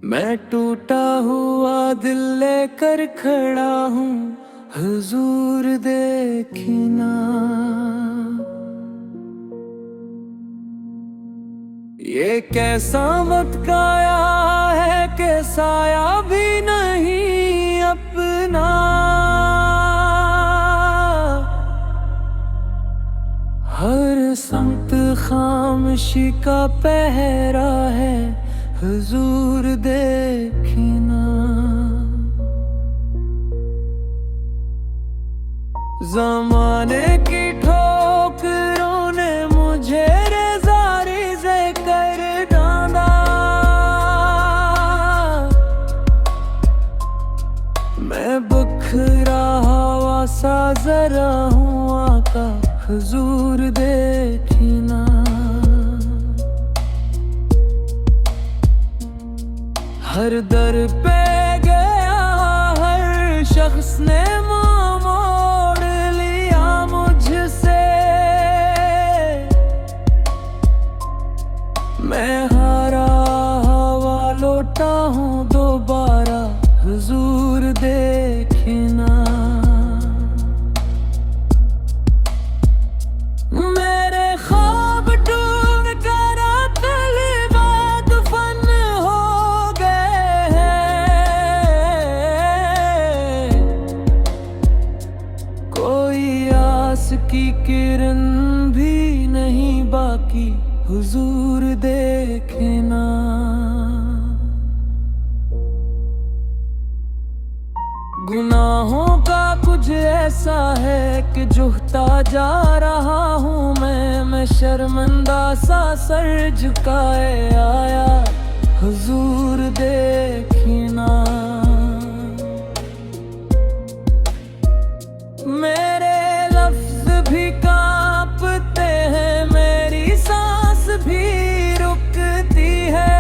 मैं टूटा हुआ दिल लेकर खड़ा हूँ, हुजूर देखना। ये कैसा वक्त आया है कि साया भी नहीं अपना। हर संत खामोशी का पहरा है, हुजूर देखना। ज़माने की ठोकरों ने मुझे रेज़े कर डाला। मैं बिखरा हुआ सा जरा हूँ, आका हुजूर देखना। हर दर पे गया हर शख्स ने मुँह मोड़ लिया मुझसे। मैं हारा हवा लौटा हूँ दोबारा, हुजूर देखना। मेरे ख्वाब डूब कर तलबात फन हो गए हैं। कोई आस की किरण भी नहीं बाकी, हुजूर देखना। गुनाहों का कुछ ऐसा है कि झुकता जा रहा हूँ मैं शर्मिंदा सा सर झुकाए आया, हुजूर देखना। मेरे लफ्ज भी कांपते हैं, मेरी सांस भी रुकती है।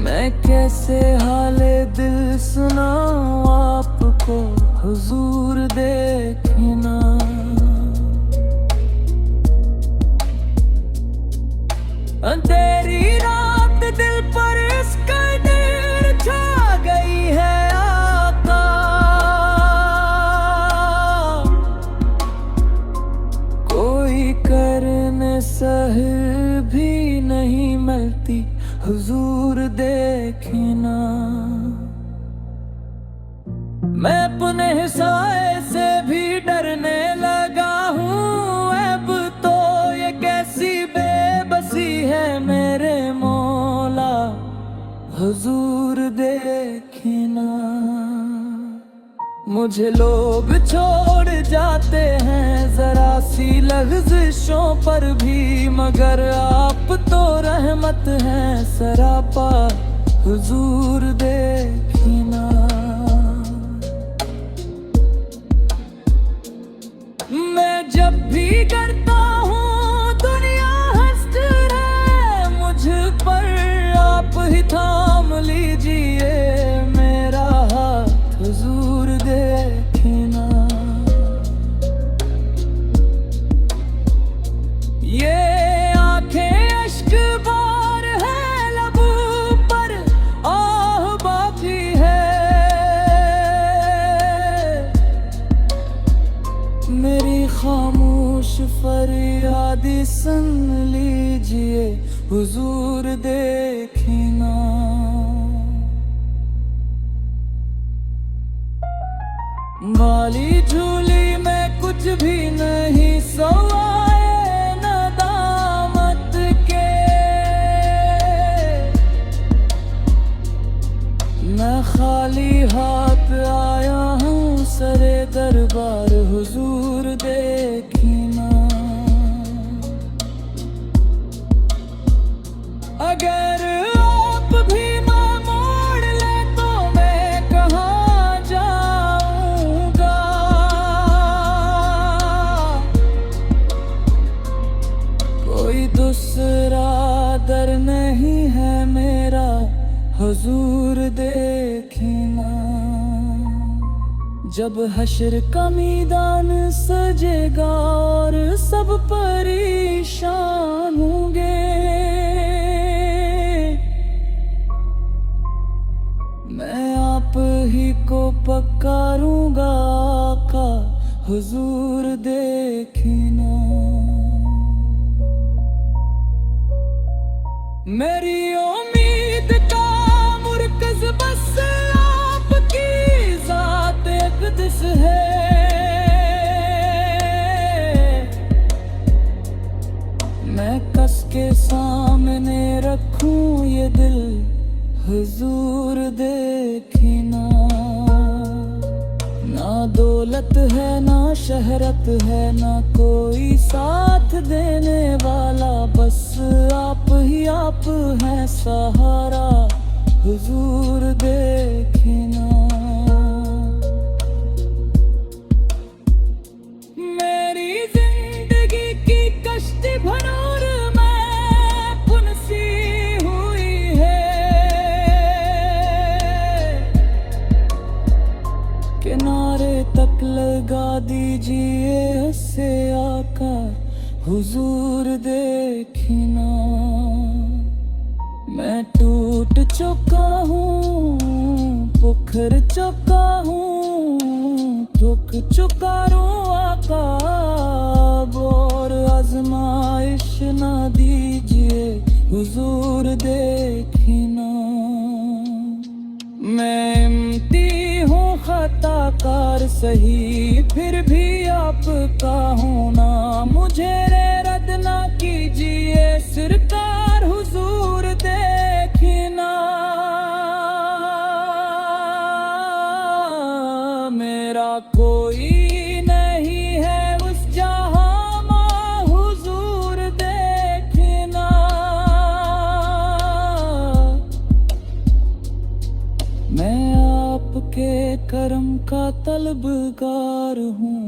मैं कैसे हाले दिल सुनाऊं आपको, हुजूर देखना। अंधेरी रात दिल पर इस कदर छा गई है आका। कोई करने सह भी नहीं मिलती, हुजूर देखना। मैं अपने साए से भी डरने लगा हूँ। अब तो ये कैसी बेबसी है मेरे मौला, हुजूर देखना। मुझे लोग छोड़ जाते हैं जरा सी लफ्ज़ों पर भी, मगर आप तो रहमत हैं सरापा, हुजूर देखना। मैं जब भी करता हूँ दुनिया हंसती है मुझ पर, आप ही थाम लीजिए मेरा हाथ, हुजूर देखना। ये आंखें अश्क बार है लबों पर, आह बाकी है। मेरी खामोश फरियाद सुन लीजिए, हुजूर देखना। माली झूली में कुछ भी नहीं सवाए नदामत के। मैं खाली हाथ आया हूँ सरे दरबार, हुजूर देखना। अगर आप भी ना मोड़ ले तो मैं कहाँ जाऊँगा। कोई दूसरा दर नहीं है मेरा, हुजूर देखना। जब हश्र का मैदान सजेगा और सब परेशान होंगे, मैं आप ही को पुकारूंगा आका हुजूर देखना। मेरी उम्मीद का मुरकज़ बस आपकी ज़ात अक़दस है। मैं कस के सामने रखूं ये दिल हुजूर देखना। ना दौलत है ना शहरत है ना कोई साथ देने वाला, बस आप ही आप हैं सहारा हुजूर देखना। मेरी जिंदगी की कश्ती भनूर में फुनसी हुई है, किनारे तक लगा दीजिए से आका हुजूर देखना। मैं टूट चुका हूँ, पुखर चुका हूँ, थक चुका हूँ आका, और आजमाइश ना दीजिए हुजूर देखना। मैं इम्ती हूँ खताकार सही, फिर भी आपका होना मुझे रद्द ना कीजिए सरकार हुजूर देखना। मेरा कोई नहीं है उस जहां में हुजूर देखना। मैं आपके करम का तलबगार हूँ।